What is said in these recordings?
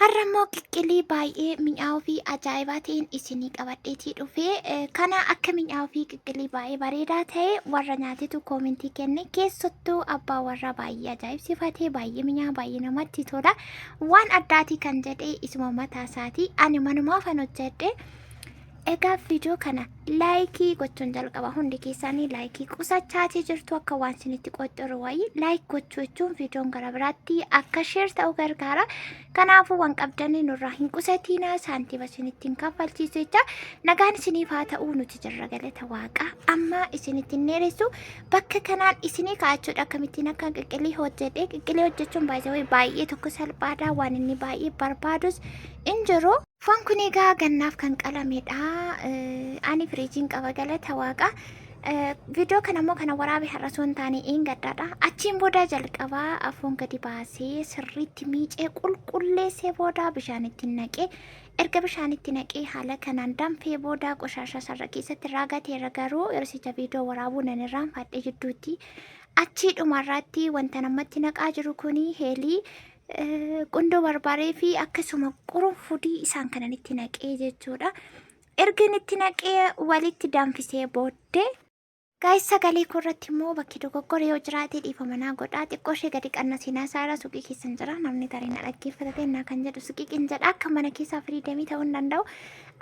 Har'ammoo qilqilii baay'ee mi'aawuu fi ajaa'ibaa ta'een isinii qabadheetii dhufee kana akka mi'aawuu fi qilqilii baay'ee bareedaa ta'e warra nyaatetu koomentii kenne keessattuu abbaa warraa baay'ee ajaa'ibsifatee baay'ee mi'aa baay'ee namatti tola waan addaatii kan jedhee isuma mataa isaatii ani manumaafan hojjedhe. Egaa viidiyoo kana laayikii gochuun jalqaba hundi keessanii laayikii qusachaatii jirtu akka waan isinitti qoxxoru wayii laayik gochuu jechuun viidiyoon gara biraatti akka sheer ta'uu gargaara. Kanaafuu waan qabdanii nurraa hin qusatiinaa saantiima isinitti hin kaffalchiisu jecha nagaan isiniif haa ta'uu nuti jirra galata waaqa amma isinitti hin dheeressu bakka kanaan isinii ka'achuudha akkamittiin akka qilqilii hojjedhe qilqilii hojjechuun baay'ee tokko salphaadha waan inni baay'ee barbaadus in jiru. Foon kun egaa gannaaf kan qalamedha. Ani firiijiin qaba galata waaqa. Viidiyoo kana immoo kana waraabe har'a osoo hin taane gaddaadha. Achiin booda jalqabaa foon gadi baasee sirriitti miicee qulqulleessee booda bishaanitti naqee erga bishaanitti naqee haala kanaan danfee booda qoshashaa sarara keessatti raagateera garuu yeroo viidiyoo waraabuu nan irraanfadhe jidduutti achii dhumarratti wanta namatti naqaa jiru kuni heelii qundoo barbaaree fi akkasuma qurunfudii isaan kanan itti naqee jechuudha. Erga itti naqee walitti danfisee booddee gaa'is sagalee koorratti immoo bakki dogoggoree yoo jiraate dhiifama naa godhaa xiqqoo ishee gadi qannasinaa saara suuqii keessan jira namni tarii na dhaggeeffate naa kan jedhu suuqiin jedha akka mana keessaa firiidamii ta'uu hin danda'u.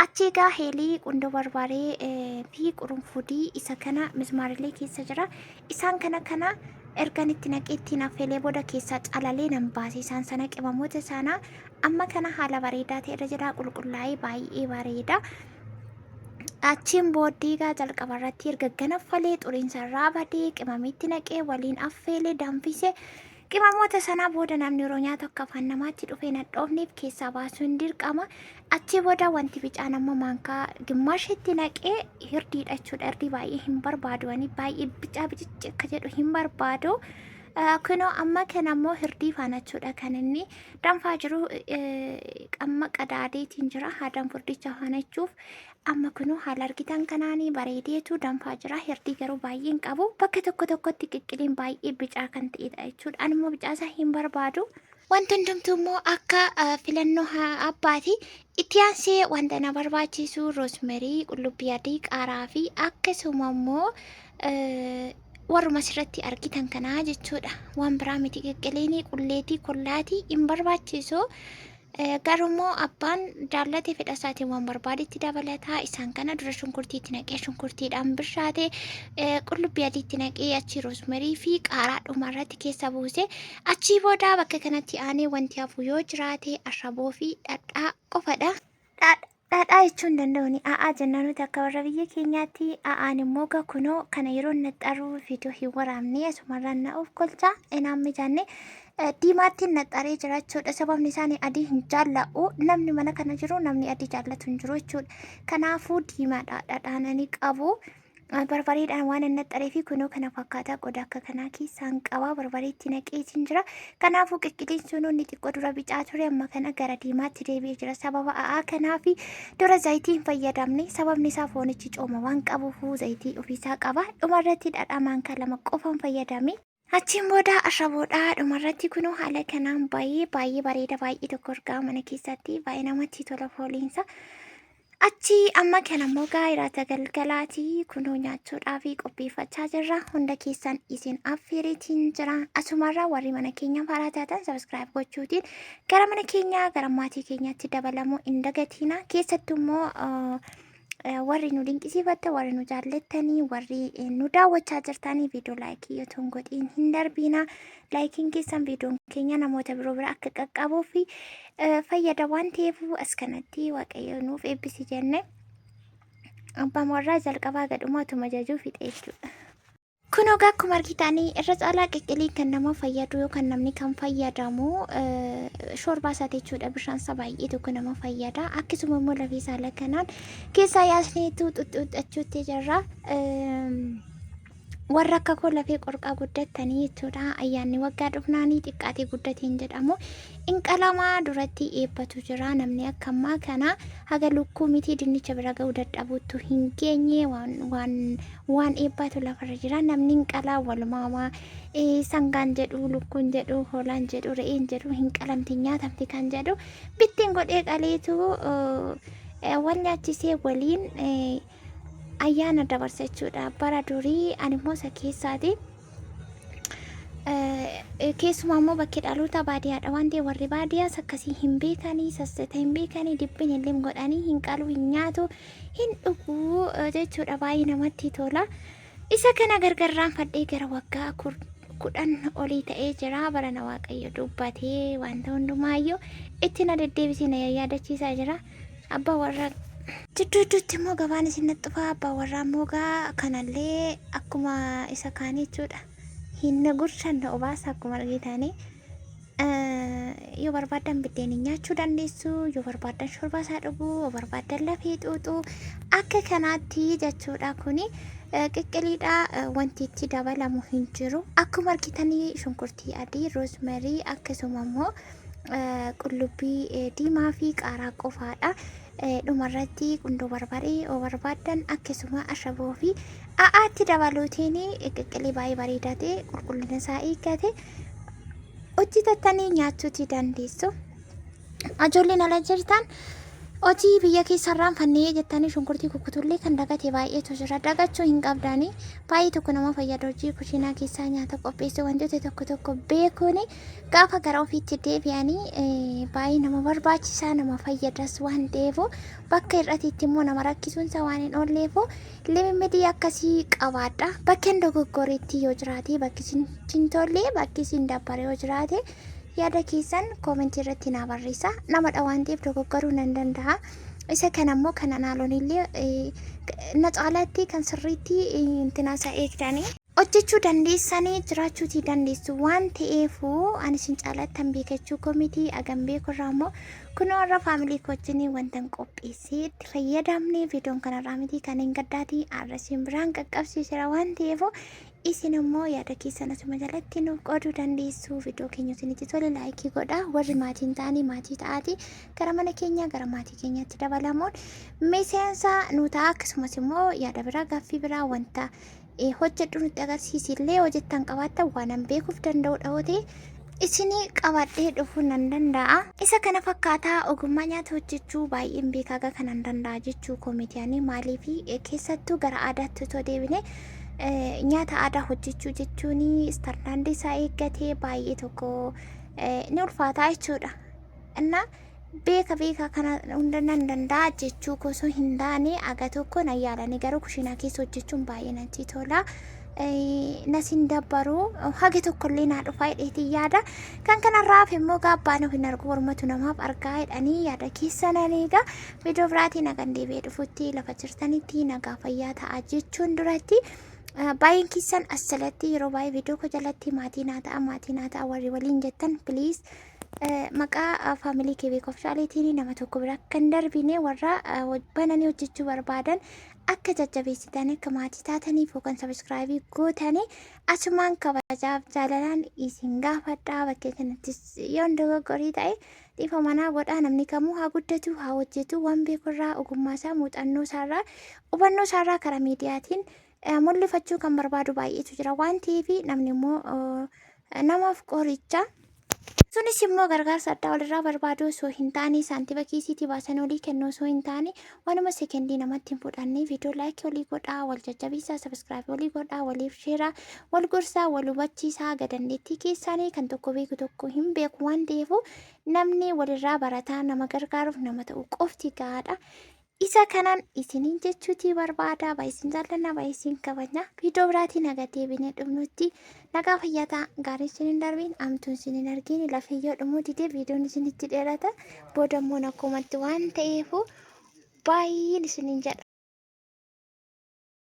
Achi egaa heelii qundoo barbaaree fi qurunfudii isa kana mismaarilee keessa jira isaan kana ergan itti naqee ittiin affeelee booda keessaa calalee nan baase isaan sana qimamoota sana amma kana haala bareedaa ta'e irra jira qulqullaa'ee baay'ee bareeda. Achiin booddiigaa jalqaba irratti erga ganaffalee xuriinsa irraa badee qimamitti naqee waliin affeelee danfise qimamoota sanaa booda namni yeroo nyaata akka afaan namaatti dhufee nadhoofneef keessaa baasuu hin dirqama. Achii booda wanti bicaan ammoo maankaa gimmaashitti naqee hirdiidha jechuudha. Hirdii baay'ee hin barbaadu ani baay'ee bicaa bicichi akka jedhu hin barbaadu. Kunoo amma kana ammoo hirdii faana jechuudha kan inni danfaa jiru qamma qadaadeetiin jira haadaan furdicha faana jechuuf amma kunoo haala argitan kanaanii bareedeetu danfaa jira hirdii garuu baay'ee hin qabu bakka tokkotti qilqiliin baay'ee bicaa kan ta'edha jechuudha. Ani immoo bicaa isaa hin barbaadu. Wanti hundumtuu immoo akka filannoo abbaati itti aansee wanta na barbaachisu roosmerii qullubbii adii qaaraa fi akkasuma immoo warruma asirratti argitan kanaa jechuudha. Waan biraa miti qilqiliinii qulleetii kollaatii hin barbaachisu. Garuu abbaan jaallate fedha isaatiin waan barbaadetti dabalataa isaan kana dura shunkurtiitti naqee shunkurtiidhaan bishaate qullubbii adiitti naqee achi roosmerii fi qaaraa dhumarratti keessa buuse achii booda bakka kanatti aanee wanti hafu yoo jiraate ashaboo fi dhadhaa qofadha. Dhadhaa jechuun danda'uuni a'aa jennaan nuti akka warra biyya keenyaatti a'aan immoo kunoo kana yeroo naxxaruu viidiyoo hin waraabne asumarraan na'uuf kolcha enaan mijaanne diimaatti naxxaree jira jechuudha. Sababni isaanii adii hin jaalla'u namni mana kana jiru namni adii jaallatu hin jiru jechuudha. Kanaafuu diimaadha dhadhaan ani qabu. Barbareedhaan waan hin naxxaree fi kunoo kana fakkaataa qodaa akka kanaa keessaan qabaa barbareetti naqeetiin jira. Kanaafuu qilqiliin sun inni xiqqoo dura bicaa ture amma kana gara diimaatti deebi'ee jira. Sababa a'aa kanaa fi dura zayitii hin fayyadamne sababni isaa foonichi cooma waan qabuuf zayitii ofiisaa qaba. Dhumarratti dhadhaa maankaa lama qofaan fayyadame. Achiin booda ashaboodhaa dhumarratti kunoo haala kanaan baay'ee bareeda baay'ee tokko argaa mana keessatti baay'ee namatti tola fooliinsa. Achi amma kana immoo gaa'iraata galgalaatii kunoo nyaachuudhaaf qopheeffachaa jirra. Hunda keessan isin affeeriitiin jira. Asumarraa warri mana keenya faaraa taatan sabiskiraayib gochuutiin gara mana keenyaa gara maatii keenyaatti dabalamuu hin dagatiina. Keessattuu immoo warri nu dinqisiifatta warri nu jaallattanii warri nu daawwachaa jirtanii viidiyoo laayikii otoo hin godhiin hin darbiina. Laayikiin keessan viidiyoon keenya namoota biroo bira akka qaqqabuu fi fayyada waan ta'eef as kanatti waaqayyo nuuf eebbisi jenne abbaan warraa jalqabaa gadhuma otuma jajuu fixe jechuudha. Kunoo akkuma argitanii irra caalaa qilqiliin kan nama fayyadu yookaan namni kan fayyadamu shorbaa isaati jechuudha. Bishaan isaa baay'ee tokko nama fayyada. Akkasuma immoo lafee isaa kanaan keessaa yaasneetu xuxxuxachuutti jirra. warra akka koo lafee qorqaa guddatanii jechuudha. Ayyaanni waggaa dhufnaanii xiqqaatii guddatiin jedhamu inqalamaa duratti eebbatu jira. Namni akka ammaa kana haga lukkuu miti dinnicha bira ga'uu dadhabuutu hin geenye waan eebbatu lafarra jira. Namni inqalaa walumaamaa sangaan jedhu lukkuun jedhu hoolaan jedhu re'een jedhu hin qalamti nyaatamti kan jedhu bittiin godhee qaleetu wal nyaachisee waliin ayyaana dabarsa jechuudha. Bara durii ani immoo isa keessaati. Keessumaa immoo bakki dhaloota baadiyyaadha waan ta'eef warri baadiyyaas akkasii hin beekanii sassata hin beekanii dhibbin illee godhanii hin qalu hin nyaatu hin dhuguu jechuudha. Baay'ee namatti tola. Isa kana gargarraan fadhee gara waggaa 10 olii ta'ee jira. Barana Waaqayyo dubbatee wanta hundumaayyuu itti na deddeebisee na yaadachiisaa jira. Abbaa warra jidduutti immoo gabaan isin naxxufaa abbaa warraa moogaa kanallee akkuma isa kaanii jechuudha. Hin gurshan obaasa akkuma argitanii yoo barbaadan biddeen nyaachuu dandeessu, yoo barbaadan shorbaasaa dhuguu, yoo barbaadan lafee xuuxuu akka kanaatti jechuudha. Kuni qilqiliidha wanti itti dabalamu hin jiru. Akkuma argitanii shunkurtii adii, roosmarii akkasuma immoo qullubbii diimaa fi qaaraa qofaadha. Dhumarratti qundoo barbaree yoo barbaadan akkasuma ashaboo fi a'aatti dabaluutiin qilqilii baay'ee bareedaa ta'e qulqullina isaa eeggate hojjetattanii nyaachuuti dandeessu. Ijoolleen ala jirtan hojii biyya keessarraan fannee jettanii shunkurtii kukkutullee kan dagate baay'eetu jira. Dagachuu hin qabdanii baay'ee tokko nama fayyada. Hojii kushiinaa keessaa nyaata qopheessuu wantoota tokko beekuun gaafa gara ofiitti deebi'anii baay'ee nama barbaachisaa nama fayyadas waan ta'eef bakka irratti immoo nama rakkisuunsa waan hin oolleef limimidii akkasii qabaadha. Bakka dogoggoreetti yoo jiraate bakki isin tolle bakki isin dabbare yoo jiraate yaada keessan koomentii irratti naa barreessaa. Namadha waan ta'eef dogoggoruu nan danda'a. Isa kana immoo kan anaaloon illee na caalaatti kan sirriitti intinaasaa eegdanii hojjechuu dandeessanii jiraachuutii dandeessu waan ta'eefuu ani isin caalattan beekachuu koomitii agam beekurraa immoo kun warra faamilii wajjin wanta qopheessee itti fayyadamne viidiyoon kanarraa miti kan hin gaddaatii arrasiin biraan qaqqabsiisera waan ta'eefuu isin immoo yaada keessan asuma jalatti nuuf qooduu dandeessu. Viidiyoo keenya isinitti tole laayikii godhaa. Warri maatiin ta'anii maatii ta'aati gara mana keenya gara maatii keenyatti dabalamuun miseensa nu ta'a. Akkasumas immoo yaada biraa gaaffii biraa wanta hojjedhu nutti agarsiisillee hojjettan qabaattan waan an beekuuf danda'udha yoo ta'e isinii qabadhee dhufuu nan danda'a. Isa kana fakkaataa ogummaa nyaata hojjechuu baay'een beekaa kanan danda'a jechuu koomidiyaanii maaliif keessattuu gara aadaatti otoo deebine nyaata aadaa hojjechuu jechuun istaandaardii isaa eeggatee baay'ee tokko ni ulfaataa jechuudha. Innaa beeka kana hunda nan danda'a jechuu osoo hin taane aga tokko na yaalanii garuu kushiinaa keessa hojjechuun baay'ee natti tola. Nasin dabbaruu haga tokkollee naa dhufaa hidheetii yaada. Kan kanarraaf immoo gaabbaan hin argu mormatu namaaf argaa hidhanii yaada keessa nan eega. Viidiyoo biraatiin nagaan deebi'ee dhufutti lafa jirtanitti nagaa fayyaa ta'a jechuun duratti baay'een keessan asirratti yeroo baay'ee viidiyoo koo jalatti maatii naa ta'a warri waliin jettan piliis maqaa faamilii kee beekuuf shaaleetiin nama tokko bira akka hin darbine warra bananii hojjechuu barbaadan akka jajjabeessitan akka maatii taataniif yookaan sabiskiraayibii gootanii asumaan kabajaaf jaalalaan isin gaafadhaa. Bakkee kanattis yoo dogoggorii ta'e dhiifa manaa godhaa. Namni kamuu haa guddatu haa hojjetu waan beekurraa ogummaa isaa muuxannoo isaarraa hubannoo isaarraa karaa miidiyaatiin mul'ifachuu kan barbaadu baay'eetu jira waan ta'eef namni immoo namaaf qoricha sunis immoo gargaarsa addaa walirraa barbaadu osoo hin taane saantiba kiisiitii baasan olii kennu osoo hin taane waanuma sekendii namatti hin fudhanne viidiyoo laayikii olii godhaa wal jajjabeessaa sabiskiraayibii olii godhaa waliif sheeraa wal gorsaa wal hubachiisaa gadandeettii keessaanii kan tokko beeku tokko hin beeku waan ta'eef namni walirraa barataa nama gargaaruuf nama ta'u qofti gahaadha. Isa kanaan isiniin jechuutii barbaada. Baay'isin jaalladha baay'isin kabajna. Viidiyoo biraatiin nagatee binee dhumnutti nagaa fayyataa gaarii isiniin darbiin amtuun isiniin argin lafiyyoo dhumuu didee viidiyoon isinitti dheerata booda immoo nakkumatti waan ta'eef baay'een isiniin jedha.